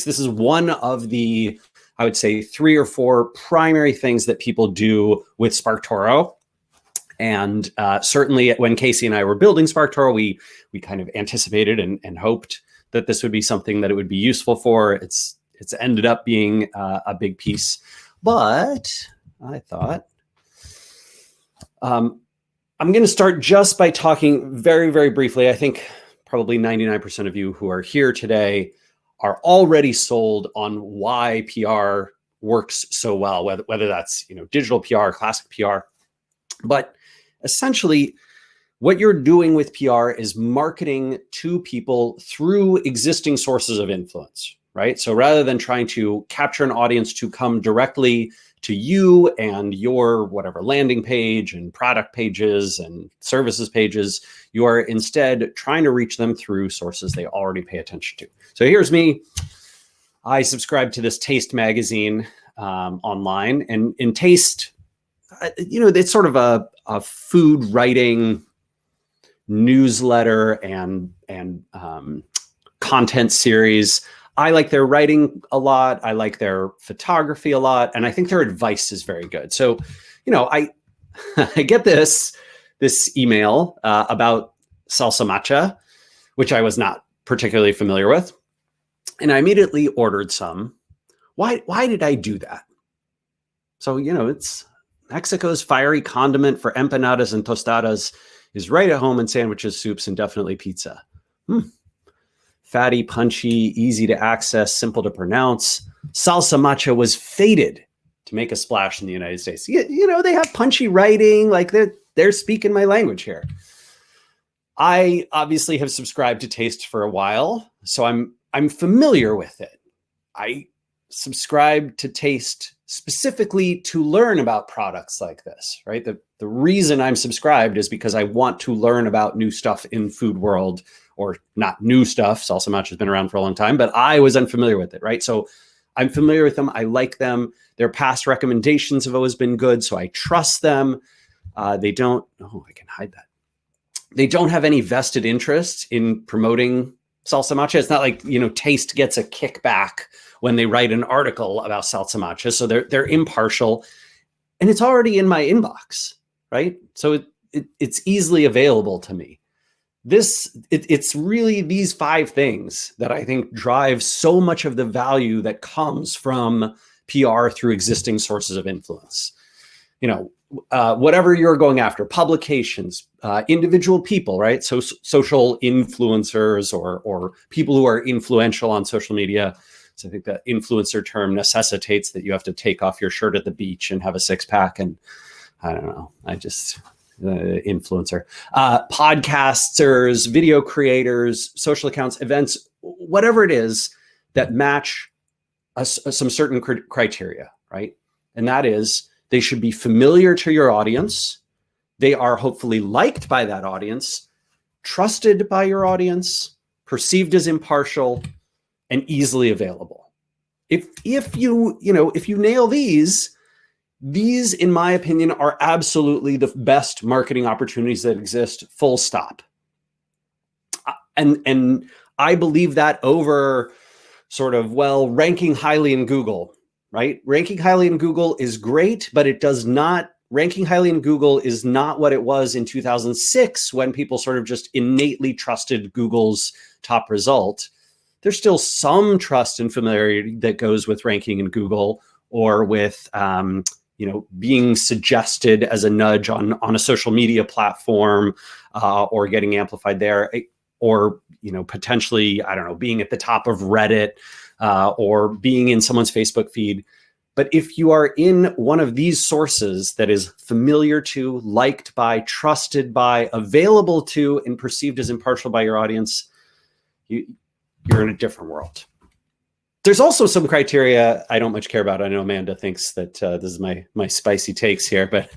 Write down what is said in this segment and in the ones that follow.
This is one of the, I would say, 3 or 4 primary things that people do with SparkToro. And certainly when Casey and I were building SparkToro, we kind of anticipated and hoped that this would be something that it would be useful for. It's ended up being a big piece. But I thought I'm going to start just by talking very, very briefly. I think probably 99% of you who are here today are already sold on why PR works so well, whether that's digital PR, classic PR. But essentially, what you're doing with PR is marketing to people through existing sources of influence, right? So rather than trying to capture an audience to come directly to you and your whatever landing page and product pages and services pages, you are instead trying to reach them through sources they already pay attention to. So here's me. I subscribe to this Taste magazine online, and in Taste, it's sort of a food writing newsletter and content series. I like their writing a lot. I like their photography a lot. And I think their advice is very good. So, I get this email about Salsa Matcha, which I was not particularly familiar with. And I immediately ordered some. Why did I do that? So, it's Mexico's fiery condiment for empanadas and tostadas is right at home in sandwiches, soups, and definitely pizza. Fatty, punchy, easy to access, simple to pronounce. Salsa Matcha was fated to make a splash in the United States. They have punchy writing, like they're speaking my language here. I obviously have subscribed to Taste for a while, so I'm familiar with it. I subscribe to Taste specifically to learn about products like this, right? The reason I'm subscribed is because I want to learn about new stuff in food world, or not new stuff. Salsa Matcha has been around for a long time, but I was unfamiliar with it, right? So I'm familiar with them. I like them. Their past recommendations have always been good, so I trust them. They don't, I can hide that. They don't have any vested interest in promoting Salsa Matcha. It's not like, Taste gets a kickback when they write an article about Salsa Matcha. So they're impartial, and it's already in my inbox, right? So it's easily available to me. It's really these 5 things that I think drive so much of the value that comes from PR through existing sources of influence. Whatever you're going after, publications, individual people, right? So social influencers or people who are influential on social media. So I think that influencer term necessitates that you have to take off your shirt at the beach and have a 6-pack. And I don't know, influencer, podcasters, video creators, social accounts, events, whatever it is that match some certain criteria, right? And that is, they should be familiar to your audience. They are hopefully liked by that audience, trusted by your audience, perceived as impartial, and easily available. If you nail these, in my opinion, are absolutely the best marketing opportunities that exist, full stop. And I believe that over sort of, ranking highly in Google, right? Ranking highly in Google is great, but ranking highly in Google is not what it was in 2006 when people sort of just innately trusted Google's top result. There's still some trust and familiarity that goes with ranking in Google, or with, being suggested as a nudge on a social media platform, or getting amplified there, or, potentially, being at the top of Reddit, or being in someone's Facebook feed. But if you are in one of these sources that is familiar to, liked by, trusted by, available to, and perceived as impartial by your audience, you're in a different world. There's also some criteria I don't much care about. I know Amanda thinks that this is my spicy takes here, but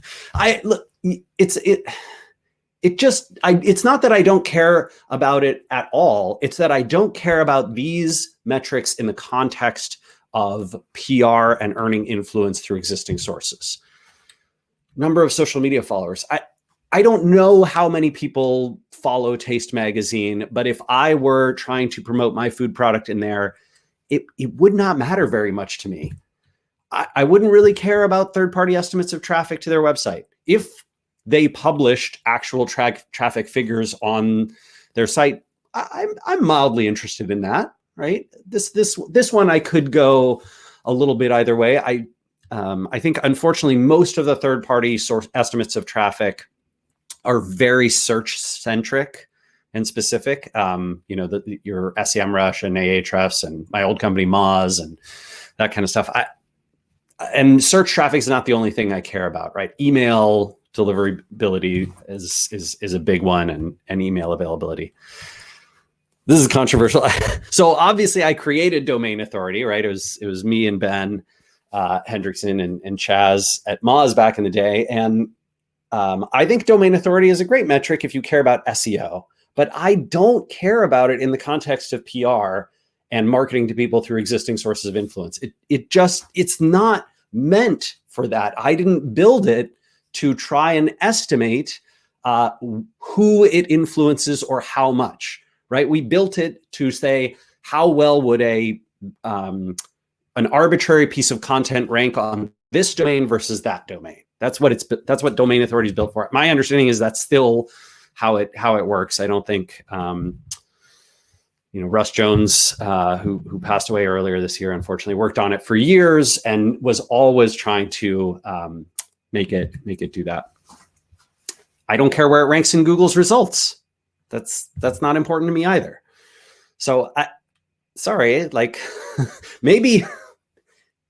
it's not that I don't care about it at all. It's that I don't care about these metrics in the context of PR and earning influence through existing sources. Number of social media followers. I don't know how many people follow Taste magazine, but if I were trying to promote my food product in there, it would not matter very much to me. I wouldn't really care about third-party estimates of traffic to their website. If they published actual traffic figures on their site, I'm mildly interested in that, right? This one I could go a little bit either way. I think, unfortunately, most of the third-party source estimates of traffic are very search-centric and specific. Your SEMrush and Ahrefs and my old company Moz and that kind of stuff. And search traffic is not the only thing I care about, right? Email deliverability is a big one, and email availability. This is controversial. So obviously I created domain authority, right? It was me and Ben Hendrickson and Chaz at Moz back in the day. And I think domain authority is a great metric if you care about SEO, but I don't care about it in the context of PR and marketing to people through existing sources of influence. It's not meant for that. I didn't build it to try and estimate who it influences or how much, right? We built it to say, how well would an arbitrary piece of content rank on this domain versus that domain? That's what domain authority is built for. My understanding is that's still how it works. I don't think Russ Jones, who passed away earlier this year, unfortunately, worked on it for years and was always trying to make it do that. I don't care where it ranks in Google's results. That's not important to me either. So sorry, like maybe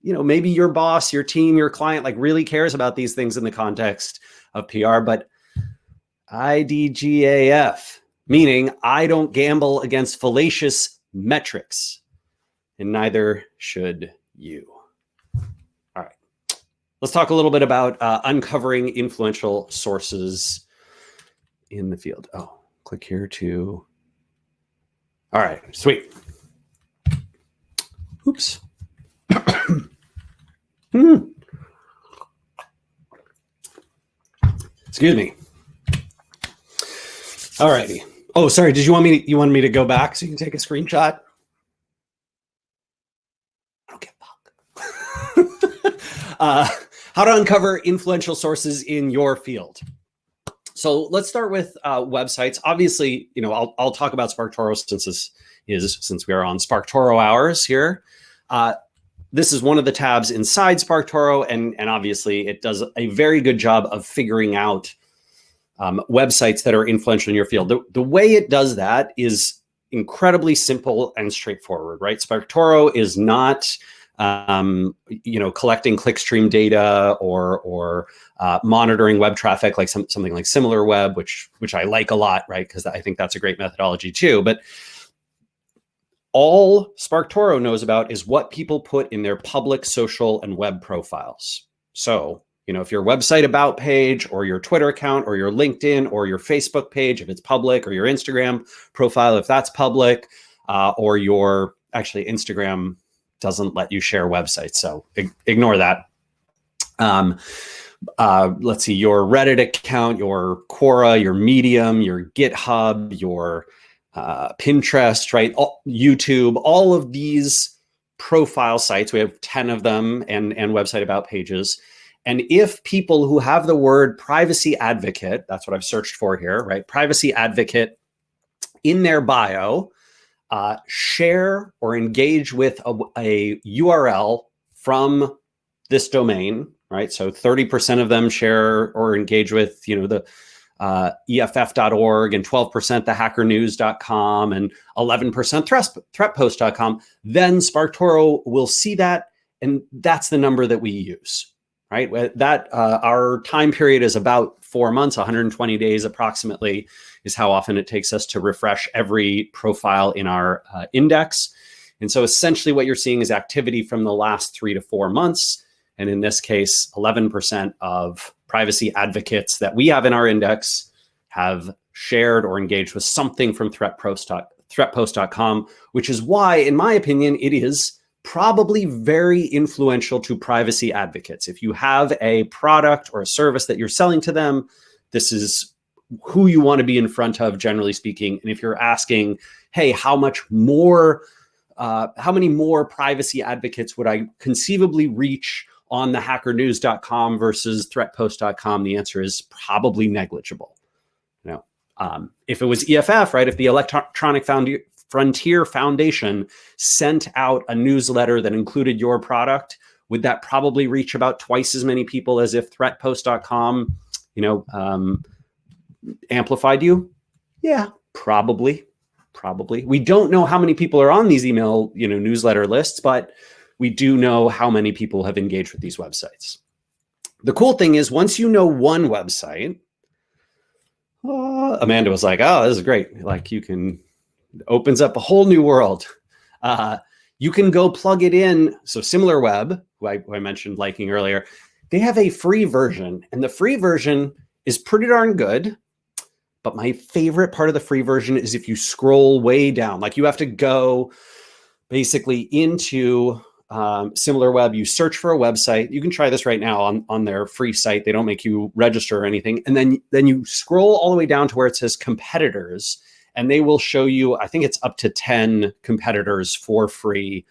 your boss, your team, your client like really cares about these things in the context of PR, but IDGAF, meaning I don't gamble against fallacious metrics, and neither should you. All right, let's talk a little bit about uncovering influential sources in the field. Oh, click here to. All right, sweet. Oops. Excuse me. All righty. Oh, sorry. Did you want me to go back so you can take a screenshot? I don't give a fuck. How to uncover influential sources in your field. So let's start with websites. Obviously, I'll talk about SparkToro since we are on SparkToro hours here. This is one of the tabs inside SparkToro, and obviously it does a very good job of figuring out websites that are influential in your field. The way it does that is incredibly simple and straightforward, right? SparkToro is not, collecting clickstream data or monitoring web traffic like something like SimilarWeb, which I like a lot, right? Because I think that's a great methodology too. But all SparkToro knows about is what people put in their public social and web profiles. So if your website about page or your Twitter account or your LinkedIn or your Facebook page, if it's public, or your Instagram profile, if that's public, or actually Instagram doesn't let you share websites. So ignore that. Let's see, your Reddit account, your Quora, your Medium, your GitHub, your Pinterest, right? YouTube, all of these profile sites, we have 10 of them and website about pages. And if people who have the word privacy advocate, that's what I've searched for here, right? Privacy advocate in their bio, share or engage with a URL from this domain, right? So 30% of them share or engage with, the EFF.org, and 12% thehackernews.com, and 11% threatpost.com, then SparkToro will see that, and that's the number that we use. Right, that our time period is about 4 months, 120 days approximately, is how often it takes us to refresh every profile in our index. And so essentially what you're seeing is activity from the last 3 to 4 months. And in this case, 11% of privacy advocates that we have in our index have shared or engaged with something from threatpost.com, which is why, in my opinion, it is probably very influential to privacy advocates. If you have a product or a service that you're selling to them, this is who you want to be in front of, generally speaking. And if you're asking, hey, how much more more privacy advocates would I conceivably reach on the hackernews.com versus threatpost.com? The answer is probably negligible. You know, if it was EFF, right? If the Electronic Frontier Foundation sent out a newsletter that included your product, would that probably reach about twice as many people as if threatpost.com, you know, amplified you? Yeah, probably. We don't know how many people are on these email, you know, newsletter lists, but we do know how many people have engaged with these websites. The cool thing is, once you know one website, Amanda was like, oh, this is great. Like, you can, opens up a whole new world. You can go plug it in. So SimilarWeb, who I mentioned liking earlier, they have a free version, and the free version is pretty darn good. But my favorite part of the free version is if you scroll way down, like you have to go basically into SimilarWeb, you search for a website. You can try this right now on their free site. They don't make you register or anything. And then you scroll all the way down to where it says competitors, and they will show you, I think it's up to 10 competitors for free.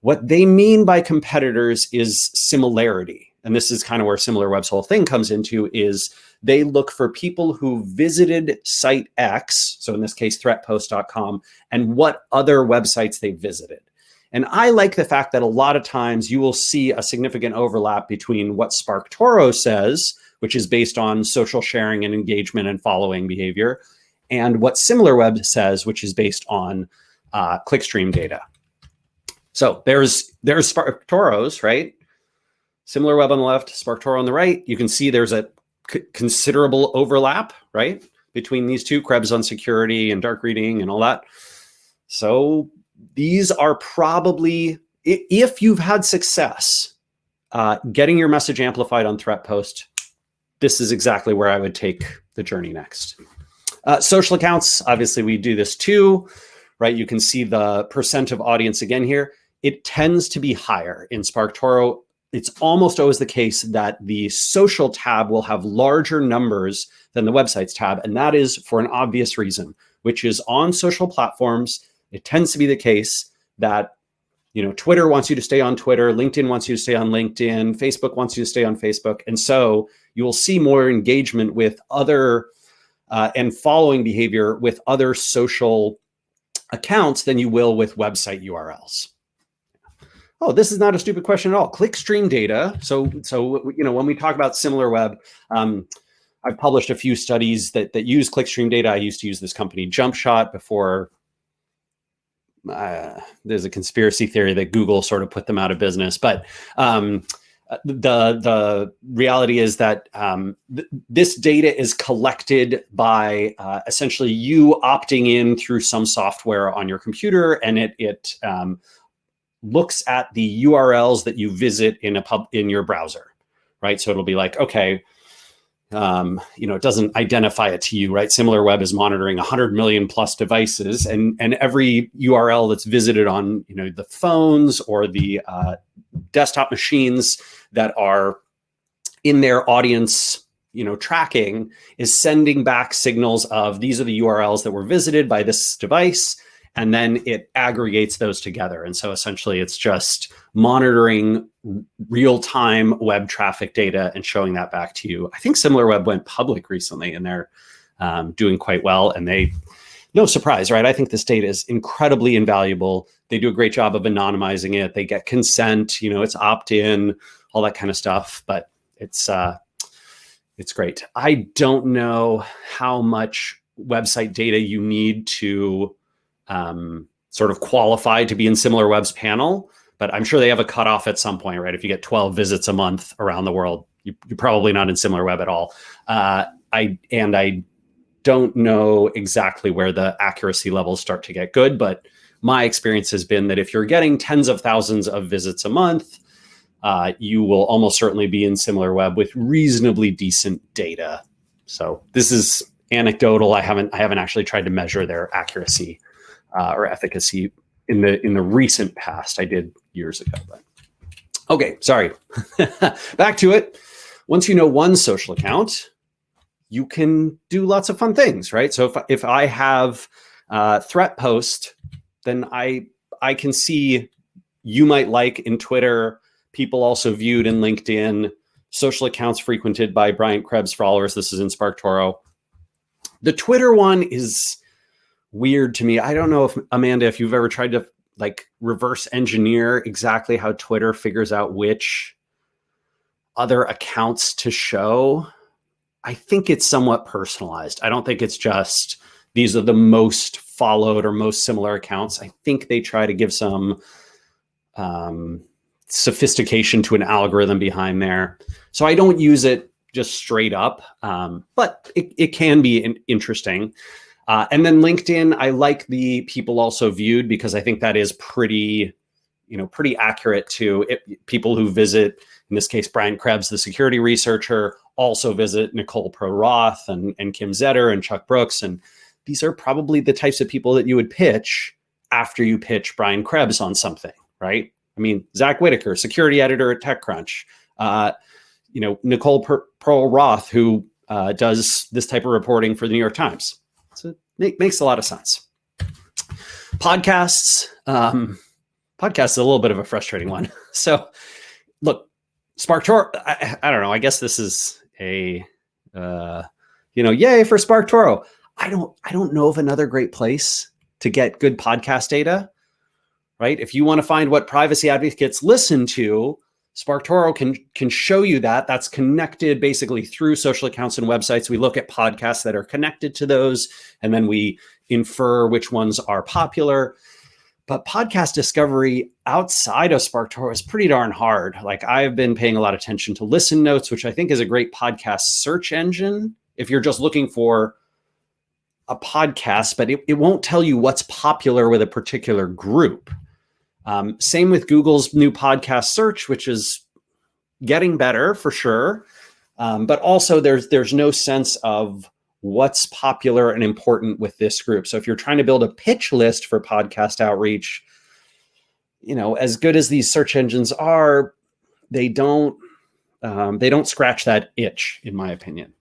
What they mean by competitors is similarity. And this is kind of where SimilarWeb's whole thing comes into, is they look for people who visited site X, so in this case, threatpost.com, and what other websites they visited. And I like the fact that a lot of times you will see a significant overlap between what SparkToro says, which is based on social sharing and engagement and following behavior, and what SimilarWeb says, which is based on clickstream data. So there's SparkToro's, right? SimilarWeb on the left, SparkToro on the right. You can see there's a considerable overlap, right, between these two, Krebs on security and dark reading and all that. So these are probably, if you've had success getting your message amplified on ThreatPost, this is exactly where I would take the journey next. Social accounts, obviously we do this too, right? You can see the percent of audience again here. It tends to be higher in SparkToro. It's almost always the case that the social tab will have larger numbers than the websites tab. And that is for an obvious reason, which is on social platforms, it tends to be the case that, you know, Twitter wants you to stay on Twitter, LinkedIn wants you to stay on LinkedIn, Facebook wants you to stay on Facebook. And so you will see more engagement with other and following behavior with other social accounts than you will with website URLs. Oh, this is not a stupid question at all. Clickstream data. So you know, when we talk about SimilarWeb, I've published a few studies that use clickstream data. I used to use this company JumpShot before. There's a conspiracy theory that Google sort of put them out of business, but the reality is that this data is collected by essentially you opting in through some software on your computer, and it looks at the URLs that you visit in your browser, right? So it'll be like, okay, you know, it doesn't identify it to you, right? SimilarWeb is monitoring 100 million plus devices, and every URL that's visited on, you know, the phones or the desktop machines that are in their audience, you know, tracking is sending back signals of these are the URLs that were visited by this device. And then it aggregates those together. And so essentially it's just monitoring real-time web traffic data and showing that back to you. I think SimilarWeb went public recently, and they're doing quite well. And no surprise, right? I think this data is incredibly invaluable. They do a great job of anonymizing it. They get consent, you know, it's opt-in, all that kind of stuff, but it's great. I don't know how much website data you need to sort of qualified to be in SimilarWeb's panel, but I'm sure they have a cutoff at some point, right? If you get 12 visits a month around the world, you're probably not in SimilarWeb at all. I don't know exactly where the accuracy levels start to get good, but my experience has been that if you're getting tens of thousands of visits a month, you will almost certainly be in SimilarWeb with reasonably decent data. So this is anecdotal. I haven't actually tried to measure their accuracy or efficacy in the recent past. I did years ago, but okay, sorry. Back to it. Once you know one social account, you can do lots of fun things, right? So if I have ThreatPost, then I I can see you might like in Twitter, people also viewed in LinkedIn, social accounts frequented by Bryant Krebs followers. This is in SparkToro. The Twitter one is weird to me. I don't know if, Amanda, if you've ever tried to like reverse engineer exactly how Twitter figures out which other accounts to show. I think it's somewhat personalized. I don't think it's just these are the most followed or most similar accounts. I think they try to give some sophistication to an algorithm behind there. So I don't use it just straight up, but it can be interesting. And then LinkedIn, I like the people also viewed because I think that is pretty accurate to it. People who visit, in this case, Brian Krebs, the security researcher, also visit Nicole Pro-Roth and Kim Zetter and Chuck Brooks. And these are probably the types of people that you would pitch after you pitch Brian Krebs on something, right? I mean, Zach Whitaker, security editor at TechCrunch, Nicole Pro-Roth, who does this type of reporting for the New York Times. So it makes a lot of sense. Podcasts. Podcast is a little bit of a frustrating one. So look, SparkToro, I don't know. I guess this is a, yay for SparkToro. I don't know of another great place to get good podcast data, right? If you want to find what privacy advocates listen to, SparkToro can show you that. That's connected basically through social accounts and websites. We look at podcasts that are connected to those, and then we infer which ones are popular. But podcast discovery outside of SparkToro is pretty darn hard. Like, I've been paying a lot of attention to Listen Notes, which I think is a great podcast search engine if you're just looking for a podcast, but it won't tell you what's popular with a particular group. Same with Google's new podcast search, which is getting better for sure. But also there's no sense of what's popular and important with this group. So if you're trying to build a pitch list for podcast outreach, as good as these search engines are, they don't scratch that itch, in my opinion.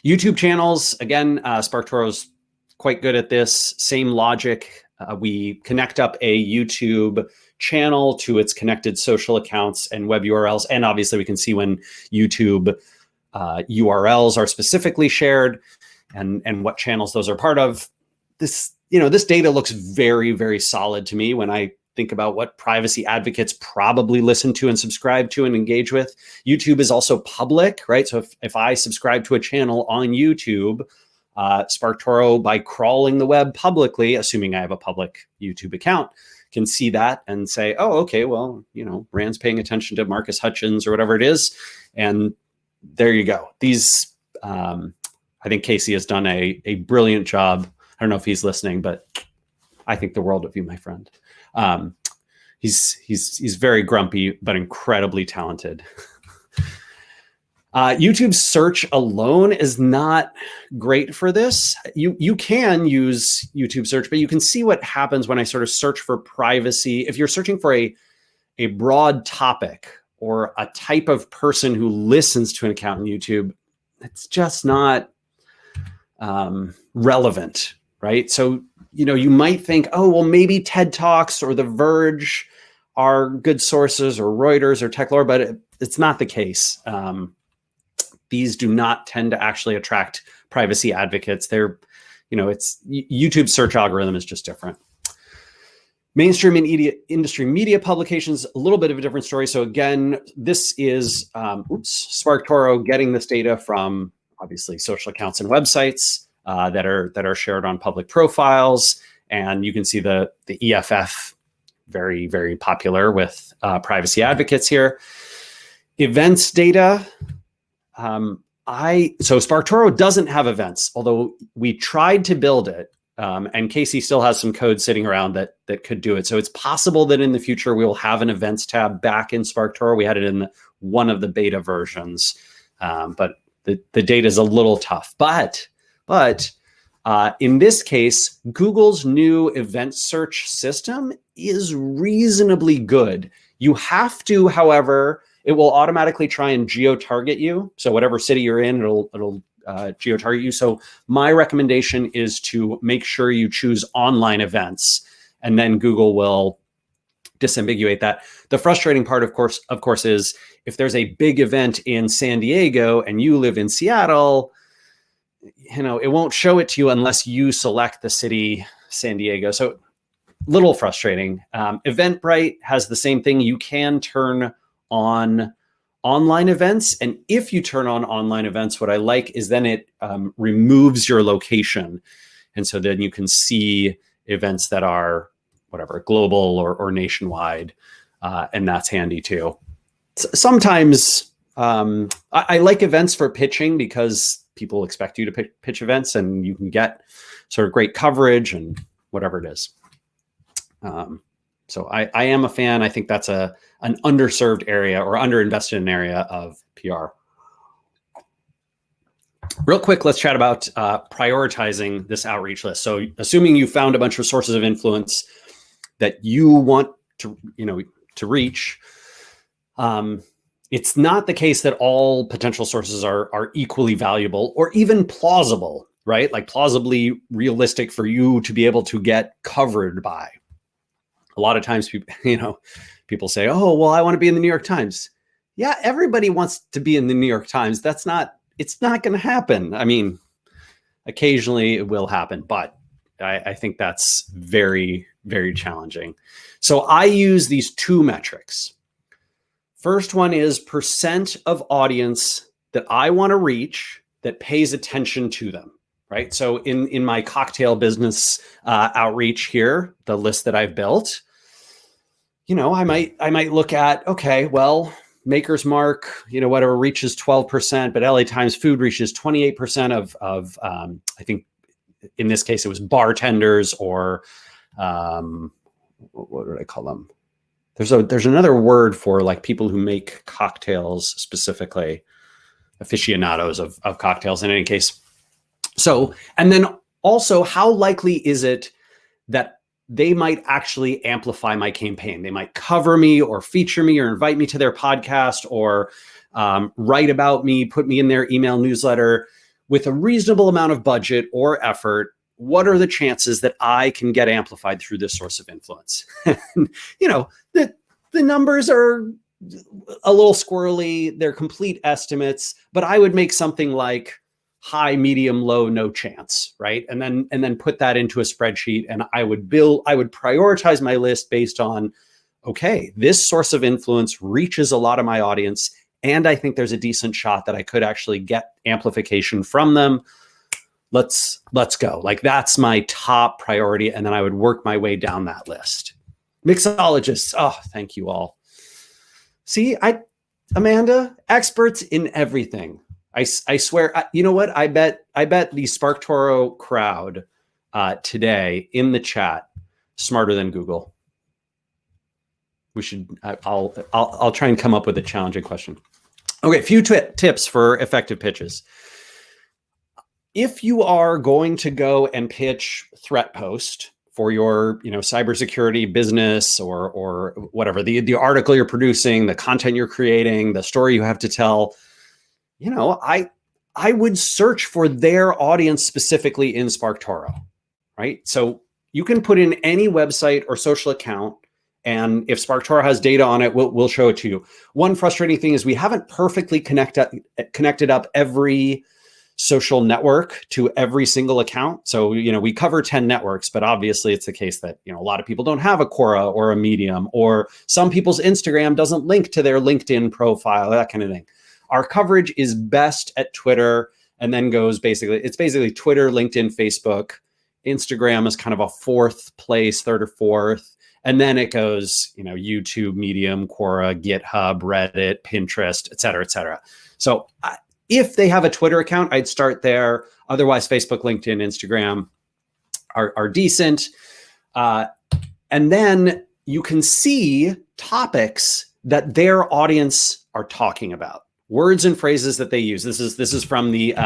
YouTube channels, again, SparkToro's quite good at this. Same logic. We connect up a YouTube channel to its connected social accounts and web URLs. And obviously we can see when YouTube URLs are specifically shared and what channels those are part of. This data looks very, very solid to me when I think about what privacy advocates probably listen to and subscribe to and engage with. YouTube is also public, right? So if I subscribe to a channel on YouTube, SparkToro, by crawling the web publicly, assuming I have a public YouTube account, can see that and say, oh, okay, well, Rand's paying attention to Marcus Hutchins or whatever it is. And there you go. These, I think Casey has done a brilliant job. I don't know if he's listening, but I think the world of you, my friend. He's very grumpy, but incredibly talented. YouTube search alone is not great for this. You can use YouTube search, but you can see what happens when I sort of search for privacy. If you're searching for a broad topic or a type of person who listens to an account on YouTube, it's just not relevant, right? So, you might think, oh, well, maybe TED Talks or The Verge are good sources, or Reuters or TechLore, but it's not the case. These do not tend to actually attract privacy advocates. They're, it's YouTube search algorithm is just different. Mainstream and industry media publications, a little bit of a different story. So again, this is SparkToro getting this data from obviously social accounts and websites that are shared on public profiles, and you can see the EFF very, very popular with privacy advocates here. Events data. So SparkToro doesn't have events, although we tried to build it, and Casey still has some code sitting around that could do it. So it's possible that in the future we will have an events tab back in SparkToro. We had it in one of the beta versions, but the data is a little tough. But in this case, Google's new event search system is reasonably good. You have to, however, it will automatically try and geo-target you. So whatever city you're in, it'll geo-target you. So my recommendation is to make sure you choose online events and then Google will disambiguate that. The frustrating part, of course, is if there's a big event in San Diego and you live in Seattle, it won't show it to you unless you select the city San Diego. So little frustrating. Eventbrite has the same thing. You can turn on online events. And if you turn on online events, what I like is then it removes your location. And so then you can see events that are whatever, global or nationwide. And that's handy too. Sometimes I like events for pitching because people expect you to pitch events and you can get sort of great coverage and whatever it is. So I am a fan. I think that's an underserved area or underinvested in area of PR. Real quick, let's chat about prioritizing this outreach list. So assuming you found a bunch of sources of influence that you want to reach, it's not the case that all potential sources are equally valuable or even plausible, right? Like plausibly realistic for you to be able to get covered by. A lot of times people say, oh, well, I want to be in the New York Times. Yeah, everybody wants to be in the New York Times. It's not going to happen. I mean, occasionally it will happen, but I think that's very, very challenging. So I use these two metrics. First one is percent of audience that I want to reach that pays attention to them, right? So in my cocktail business outreach here, the list that I've built, I might look at, okay, well, Maker's Mark, whatever reaches 12%, but LA Times Food reaches 28% of I think in this case it was bartenders or what did I call them? There's another word for like people who make cocktails, specifically aficionados of cocktails in any case. So, and then also how likely is it that they might actually amplify my campaign? They might cover me or feature me or invite me to their podcast or write about me, put me in their email newsletter with a reasonable amount of budget or effort. What are the chances that I can get amplified through this source of influence? The numbers are a little squirrely. They're complete estimates, but I would make something like high, medium, low, no chance, right? And then put that into a spreadsheet, and I would prioritize my list based on, okay, this source of influence reaches a lot of my audience, and I think there's a decent shot that I could actually get amplification from them. Let's go. Like that's my top priority, and then I would work my way down that list. Mixologists, oh, thank you all. See, Amanda, experts in everything. I swear, you know what? I bet the SparkToro crowd today in the chat smarter than Google. We should. I'll try and come up with a challenging question. Okay, a few tips for effective pitches. If you are going to go and pitch threat post for your cybersecurity business or whatever, the article you're producing, the content you're creating, the story you have to tell, I would search for their audience specifically in SparkToro, right? So you can put in any website or social account, and if SparkToro has data on it, we'll show it to you. One frustrating thing is we haven't perfectly connected up every social network to every single account. So, we cover 10 networks, but obviously it's the case that, a lot of people don't have a Quora or a Medium, or some people's Instagram doesn't link to their LinkedIn profile, that kind of thing. Our coverage is best at Twitter, and then it's basically Twitter, LinkedIn, Facebook. Instagram is kind of a third or fourth. And then it goes, YouTube, Medium, Quora, GitHub, Reddit, Pinterest, et cetera, et cetera. So if they have a Twitter account, I'd start there. Otherwise, Facebook, LinkedIn, Instagram are decent. And then you can see topics that their audience are talking about, words and phrases that they use. This is from the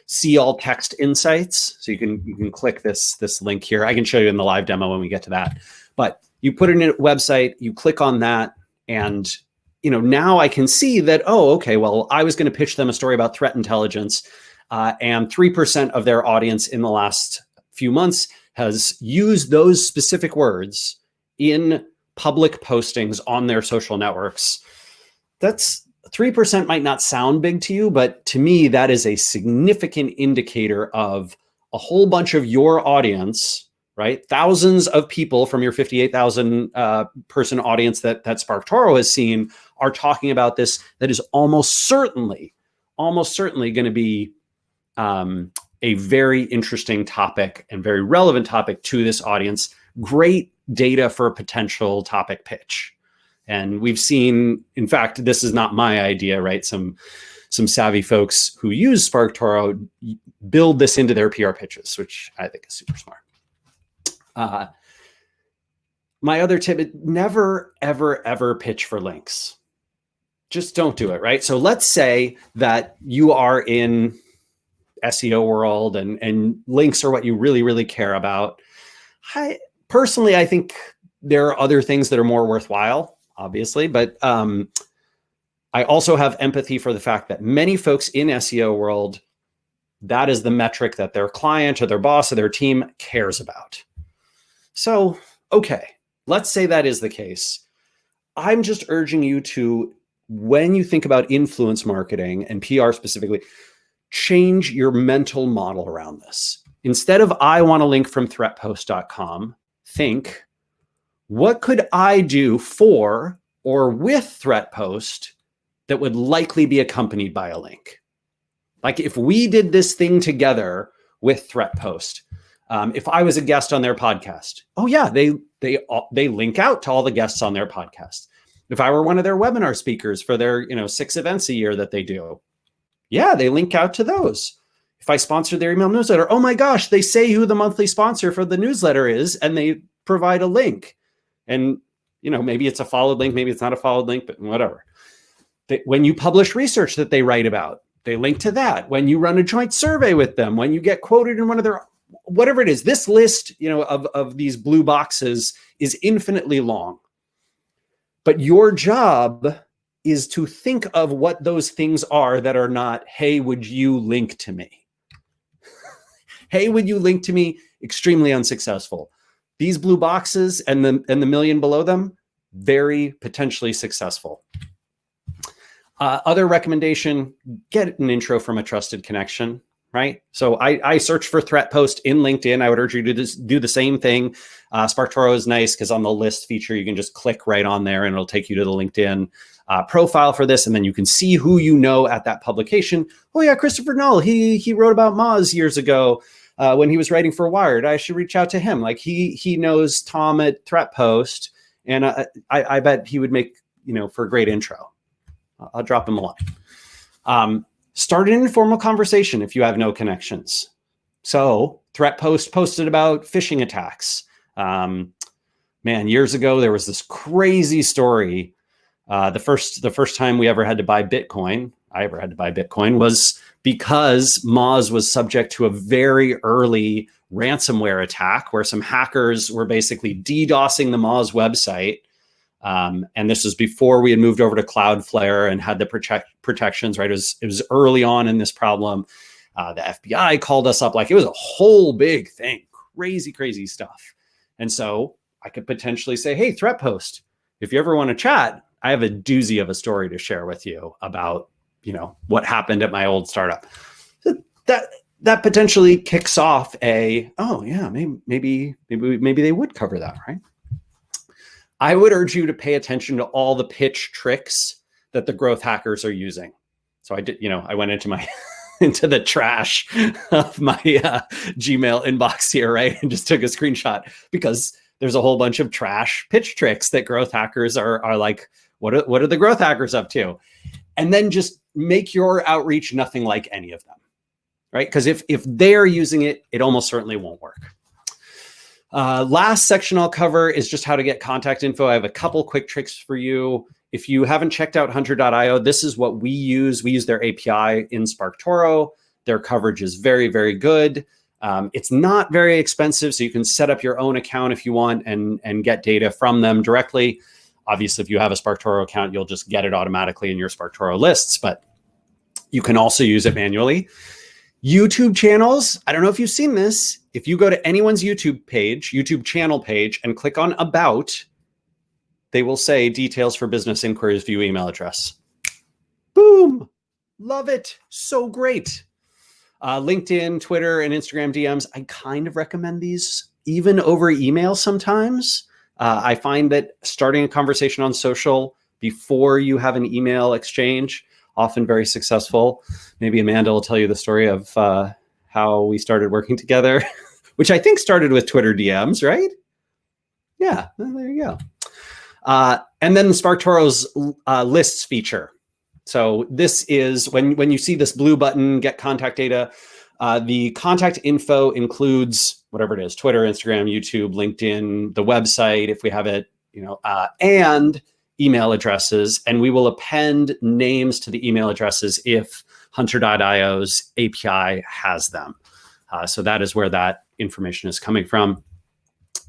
See All Text Insights. So you can click this link here. I can show you in the live demo when we get to that. But you put it in a website, you click on that, and now I can see that, oh, okay, well, I was going to pitch them a story about threat intelligence, and 3% of their audience in the last few months has used those specific words in public postings on their social networks, that's 3% might not sound big to you, but to me, that is a significant indicator of a whole bunch of your audience, right? Thousands of people from your 58,000 person audience that SparkToro has seen are talking about this. That is almost certainly going to be a very interesting topic and very relevant topic to this audience. Great data for a potential topic pitch. And we've seen, in fact, this is not my idea, right? Some savvy folks who use SparkToro build this into their PR pitches, which I think is super smart. My other tip, never, ever, ever pitch for links. Just don't do it, right? So let's say that you are in SEO world and links are what you really, really care about. Personally, I think there are other things that are more worthwhile, obviously, but I also have empathy for the fact that many folks in SEO world, that is the metric that their client or their boss or their team cares about. So, okay, let's say that is the case. I'm just urging you to, when you think about influence marketing and PR specifically, change your mental model around this. Instead of I want a link from threatpost.com, think, what could I do for or with ThreatPost that would likely be accompanied by a link? Like if we did this thing together with ThreatPost, if I was a guest on their podcast, oh yeah, they link out to all the guests on their podcast. If I were one of their webinar speakers for their 6 events a year that they do, yeah, they link out to those. If I sponsor their email newsletter, oh my gosh, they say who the monthly sponsor for the newsletter is, and they provide a link. And maybe it's a followed link, maybe it's not a followed link, but whatever. When you publish research that they write about, they link to that. When you run a joint survey with them, when you get quoted in one of their, whatever it is, this list, of these blue boxes is infinitely long. But your job is to think of what those things are that are not, hey, would you link to me? Hey, would you link to me? Extremely unsuccessful. These blue boxes and the million below them, very potentially successful. Other recommendation, get an intro from a trusted connection, right? So I search for ThreatPost in LinkedIn. I would urge you to do the same thing. SparkToro is nice because on the list feature, you can just click right on there and it'll take you to the LinkedIn profile for this. And then you can see who you know at that publication. Oh yeah, Christopher Null, he wrote about Moz years ago when he was writing for Wired. I should reach out to him. Like he knows Tom at ThreatPost, and I bet he would make, for a great intro. I'll drop him a line. Start an informal conversation if you have no connections. So ThreatPost posted about phishing attacks. Years ago, there was this crazy story. The first time we ever had to buy Bitcoin, I ever had to buy Bitcoin, was because Moz was subject to a very early ransomware attack where some hackers were basically DDoSing the Moz website. And this was before we had moved over to Cloudflare and had the protections, right? It was early on in this problem. The FBI called us up, like it was a whole big thing, crazy stuff. And so I could potentially say, hey, ThreatPost, if you ever want to chat, I have a doozy of a story to share with you about, what happened at my old startup. So that potentially kicks off maybe they would cover that, right? I would urge you to pay attention to all the pitch tricks that the growth hackers are using. So I went into the trash of my Gmail inbox here, right? And just took a screenshot because there's a whole bunch of trash pitch tricks that growth hackers are like, what are the growth hackers up to? And then just make your outreach nothing like any of them, right? Because if they're using it, it almost certainly won't work. Last section I'll cover is just how to get contact info. I have a couple quick tricks for you. If you haven't checked out hunter.io, this is what we use. We use their API in SparkToro. Their coverage is very, very good. It's not very expensive, so you can set up your own account if you want and get data from them directly. Obviously, if you have a SparkToro account, you'll just get it automatically in your SparkToro lists, but you can also use it manually. YouTube channels. I don't know if you've seen this. If you go to anyone's YouTube channel page and click on About, they will say details for business inquiries, view email address. Boom. Love it. So great. LinkedIn, Twitter, and Instagram DMs. I kind of recommend these even over email sometimes. I find that starting a conversation on social before you have an email exchange, often very successful. Maybe Amanda will tell you the story of how we started working together, which I think started with Twitter DMs, right? Yeah, well, there you go. And then SparkToro's lists feature. So this is when you see this blue button, get contact data, the contact info includes whatever it is, Twitter, Instagram, YouTube, LinkedIn, the website, if we have it, and email addresses. And we will append names to the email addresses if Hunter.io's API has them. So that is where that information is coming from.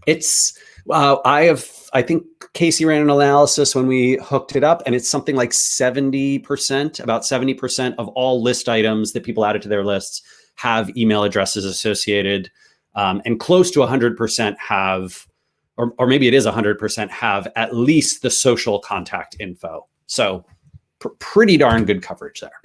It's, I think Casey ran an analysis when we hooked it up, and it's something like 70%, about 70% of all list items that people added to their lists have email addresses associated, and close to 100% have, or maybe it is 100% have at least the social contact info. So pretty darn good coverage there.